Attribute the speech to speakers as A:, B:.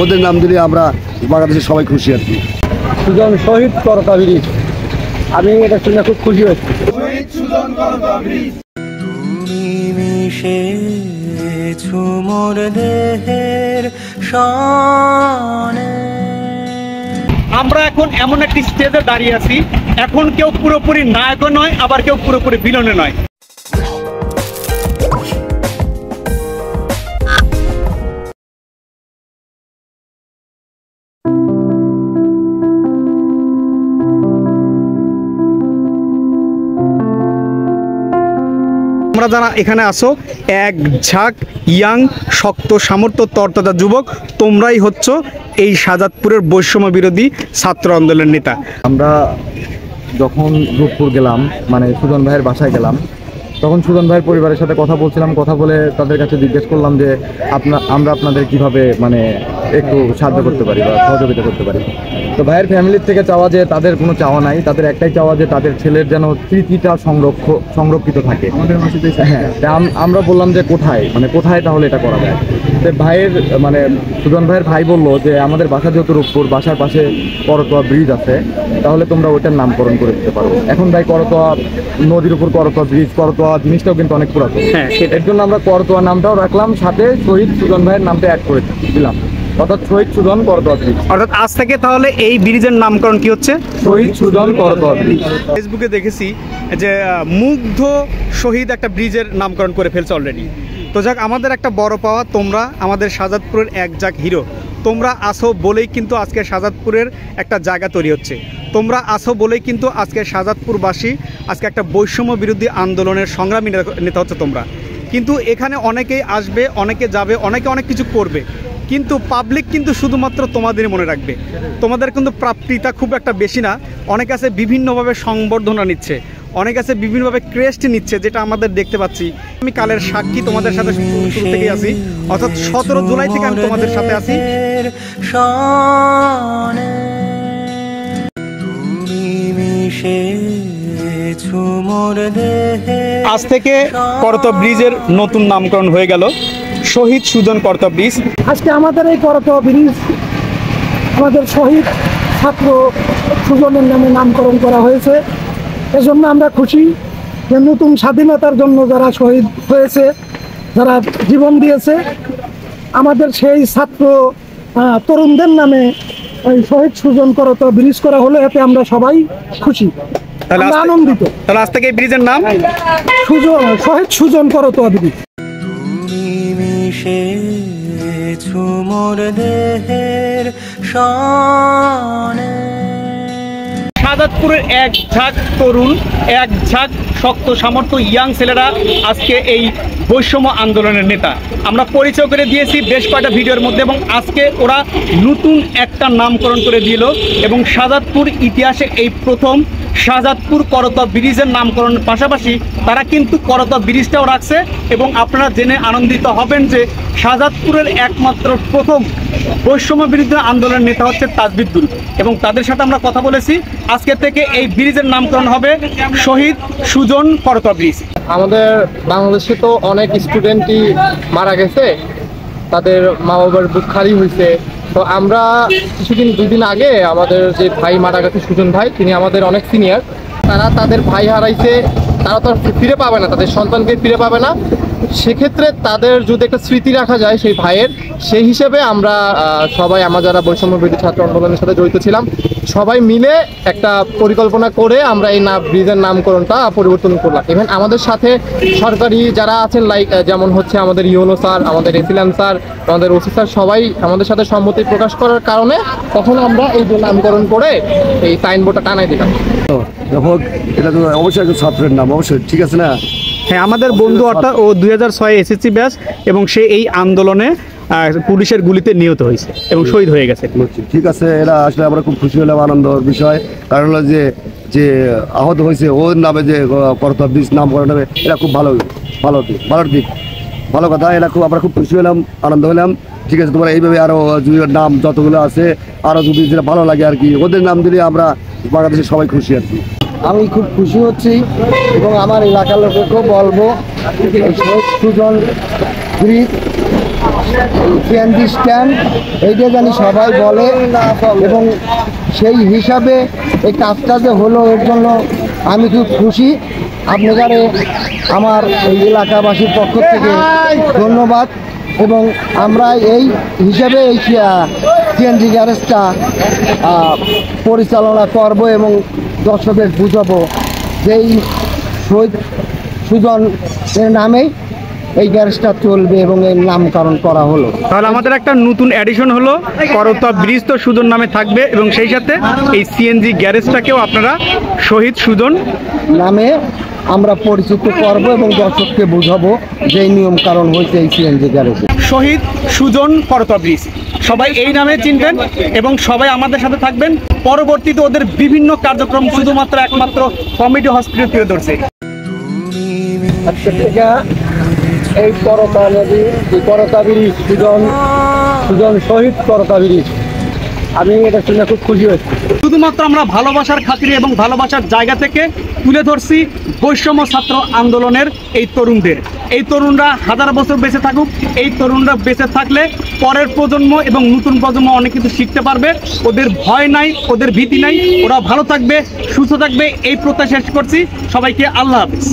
A: ওদের নাম দিলে আমরা বাংলাদেশের সবাই খুশি আর কি।
B: সুজন শহীদ করতা ব্রিজ, আমি এটা শুনে খুব খুশি হয়েছি।
C: আমরা এখন এমন একটি স্টেজে দাঁড়িয়ে আছি, এখন কেউ পুরোপুরি নায়ক নয়, আবার কেউ পুরোপুরি ভিলেন নয়। তোমরা যারা এখানে আসো, এক ঝাঁক ইয়াং শক্ত সামর্থ্য তরতাজা যুবক, তোমরাই হচ্ছ এই শাহজাদপুরের বৈষম্য বিরোধী ছাত্র আন্দোলনের নেতা।
D: আমরা যখন রূপপুর গেলাম, মানে সুজন ভাইয়ের বাসায় গেলাম, তখন সুজন ভাইয়ের পরিবারের সাথে কথা বলছিলাম। কথা বলে তাদের কাছে জিজ্ঞেস করলাম যে আমরা আপনাদের কিভাবে মানে একটু সাহায্য করতে পারি বা সহযোগিতা করতে পারি। তো ভাইয়ের ফ্যামিলির থেকে চাওয়া যে তাদের কোনো চাওয়া নাই, তাদের একটাই চাওয়া যে তাদের ছেলের যেন স্মৃতিটা সংরক্ষিত থাকে। হ্যাঁ, আমরা বললাম যে কোথায় তাহলে এটা করা যায়। তো ভাইয়ের মানে সুজন ভাইয়ের ভাই বললো যে আমাদের বাসা যেহেতু রূপপুর, বাসার পাশে করতোয়া ব্রিজ আছে, তাহলে তোমরা ওইটার নামকরণ করে দিতে পারো। এখন ভাই করতোয়া নদীর উপর করতোয়া ব্রিজ, করতোয়া জিনিসটাও কিন্তু অনেক পুরাতন। এর জন্য আমরা করতোয়া নামটাও রাখলাম, সাথে শহীদ সুজন ভাইয়ের নামটা অ্যাড করে দিলাম, অর্থাৎ শহীদ সুজন করতোয়া ব্রিজ।
C: অর্থাৎ আজ থেকে তাহলে এই ব্রিজের নামকরণ কি হচ্ছে?
D: শহীদ সুজন করতোয়া ব্রিজ।
C: ফেসবুকে দেখেছি যে মুগ্ধ শহীদ একটা ব্রিজের নামকরণ করে ফেলছে অলরেডি। তো যাক, আমাদের একটা বড় পাওয়া, তোমরা আমাদের শাহজাদপুরের এক ঝাঁক হিরো। তোমরা আসো বলেই কিন্তু আজকে শাহজাদপুরের একটা জায়গা তৈরি হচ্ছে। তোমরা আসো বলেই কিন্তু আজকে শাহজাদপুরবাসী আজকে একটা বৈষম্য বিরোধী আন্দোলনের সংগ্রামী নেতা হচ্ছে তোমরা। কিন্তু এখানে অনেকেই আসবে, অনেকে যাবে, অনেকে অনেক কিছু করবে, কিন্তু পাবলিক কিন্তু শুধুমাত্র তোমাদেরই মনে রাখবে। তোমাদের কিন্তু প্রাপ্তিটা খুব একটা বেশি না। অনেকে আছে বিভিন্নভাবে সংবর্ধনা নিচ্ছে, অনেক আছে বিভিন্নভাবে ক্রেস্ট নিচ্ছে, যেটা আমাদের দেখতে পাচ্ছি। আমি কালের সাক্ষী, তোমাদের সাথে শুরু থেকেই আছি, অর্থাৎ 17 জুলাই থেকে আমি তোমাদের সাথে আছি। আজ থেকে করতোয়া ব্রিজের নতুন নামকরণ হয়ে গেল শহীদ সুজন করতোয়া ব্রিজ।
B: আজকে আমাদের এই করতোয়া ব্রিজ আমাদের শহীদ ছাত্র সুজনের নামে নামকরণ করা হয়েছে। এজন্য আমরা খুশি যে নতুন স্বাধীনতার জন্য যারা শহীদ হয়েছে, যারা জীবন দিয়েছে, আমাদের সেই ছাত্র তরুণদের নামে ওই শহীদ সুজন করতোয়া ব্রিজ করা হলো। এতে আমরা সবাই খুশি, আনন্দিত।
C: তাহলে আজ থেকে এই ব্রিজের নাম
B: শহীদ সুজন করতোয়া ব্রিজ।
C: শাহজাদপুরের এক ঝাঁক তরুণ, এক ঝাঁক শক্ত সামর্থ্য ইয়াং ছেলেরা আজকে এই বৈষম্য আন্দোলনের নেতা। আমরা পরিচয় করে দিয়েছি বেশ কয়েকটা ভিডিওর মধ্যে, এবং আজকে ওরা নতুন একটা নামকরণ করে দিল, এবং শাহজাদপুর ইতিহাসে এই প্রথম শাহজাদপুর করতোয়া ব্রিজের নামকরণের পাশাপাশি তারা কিন্তু করতোয়া ব্রিজটাও রাখছে। এবং আপনারা জেনে আনন্দিত হবেন যে শাহজাদপুরের একমাত্র প্রথম বৈষম্য বিরোধী আন্দোলনের নেতা হচ্ছে তাজবিদ্দুল, এবং তাদের সাথে আমরা কথা বলেছি। আজকে থেকে এই ব্রিজের নামকরণ হবে শহীদ সুজন করতোয়া ব্রিজ।
D: আমাদের বাংলাদেশে তো অনেক স্টুডেন্টই মারা গেছে, তাদের মা বাবার দুঃখারই হয়েছে। তো আমরা দুই দিন আগে আমাদের যে ভাই মারা গেছে সুজন ভাই, তিনি আমাদের অনেক সিনিয়র, তারা তাদের ভাই হারাইছে, তারা তো ফিরে পাবে না, তাদের সন্তানকে ফিরে পাবে না। সেক্ষেত্রে তাদের যদি একটা স্মৃতি রাখা যায় সেই ভাইয়ের, সেই হিসেবে আমরা সবাই, আমরা যারা বৈষম্য বিরোধী ছাত্র আন্দোলনের সাথে জড়িত ছিলাম, সবাই মিলে একটা পরিকল্পনা করে আমরা এই ব্রিজের নামকরণটা পরিবর্তন করলাম। ইভেন আমাদের সাথে সরকারি যারা আছেন, লাইক যেমন হচ্ছে আমাদের ইউনো স্যার, আমাদের এসিলাম স্যার, আমাদের ওসি স্যার, সবাই আমাদের সাথে সম্মতি প্রকাশ করার কারণে তখন আমরা এই নামকরণ করে এই সাইনবোর্ডটা টানাই দিলাম।
A: এটা তো অবশ্যই একটা ছাত্রের নাম, অবশ্যই ঠিক আছে না?
C: হ্যাঁ, আমাদের বন্ধু, অর্থাৎ ও 2006 এসএসসি ব্যাচ, এবং সে এই আন্দোলনে পুলিশের গুলিতে নিহত হয়েছে এবং শহীদ হয়ে গেছে।
A: ঠিক আছে, এটা আসলে আমরা খুব খুশি হলাম, আনন্দের বিষয়। কারণ হলো যে আহত হয়েছে ওর নামে যে করতোয়া ব্রিজ নামকরণ হবে, এটা খুব ভালো দিক, ভালো কথা। এটা আমরা খুব খুশি হলাম, আনন্দ হলাম। ঠিক আছে, তোমরা এইভাবে আরও নাম যতগুলো আছে আরও যদি যেটা ভালো লাগে আর কি, ওদের নাম দিলে আমরা বাংলাদেশের সবাই খুশি আর কি।
B: আমি খুব খুশি হচ্ছি, এবং আমার এলাকার লোকেকেও বলবো শহীদ সুজন ব্রিজ
E: সিএনজি স্ট্যান্ড এইটা জানি সবাই বলে, এবং সেই হিসাবে এই কাজটা যে হলো এর জন্য আমি খুব খুশি। আপনাদের আমার এই এলাকাবাসীর পক্ষ থেকে ধন্যবাদ, এবং আমরা এই হিসাবে এই সিএনজি গ্যারেজটা পরিচালনা করব এবং দর্শকদের বুঝাবো যে এই শহীদ সুজনের নামেই এই গ্যারেজটা চলবে এবং এর নামকরণ করা হলো।
C: তাহলে আমাদের একটা নতুন অ্যাডিশন হলো, করতোয়া ব্রিজ তো সুজন নামে থাকবে এবং সেই সাথে এই সিএনজি গ্যারেজটাকেও আপনারা শহীদ সুজন
E: নামে আমরা পরিচিত করব এবং দর্শককে বুঝাবো যে এই নিয়ম কারণ হয়েছে এই সিএনজি গ্যারেজে।
C: শহীদ সুজন করতোয়া ব্রিজ, সবাই এই নামে চিনবেন এবং সবাই আমাদের সাথে থাকবেন। পরবর্তীতে ওদের বিভিন্ন কার্যক্রম শুধুমাত্র একমাত্র কমিটি হসপিটাল তুলে ধরছে।
E: আজকে থেকে এই করতা নদী, এই করতা ব্রিজ সুজন শহীদ করতা ব্রিজ, আমি এটা শুনে খুব খুশি হয়েছি।
C: শুধুমাত্র আমরা ভালোবাসার খাতিরে এবং ভালোবাসার জায়গা থেকে তুলে ধরছি বৈষম্য ছাত্র আন্দোলনের এই তরুণদের। এই তরুণরা হাজার বছর বেঁচে থাকুক, এই তরুণরা বেঁচে থাকলে পরের প্রজন্ম এবং নতুন প্রজন্ম অনেক কিছু শিখতে পারবে। ওদের ভয় নাই, ওদের ভীতি নাই, ওরা ভালো থাকবে, সুস্থ থাকবে, এই প্রত্যাশা শেষ করছি। সবাইকে আল্লাহ হাফেজ।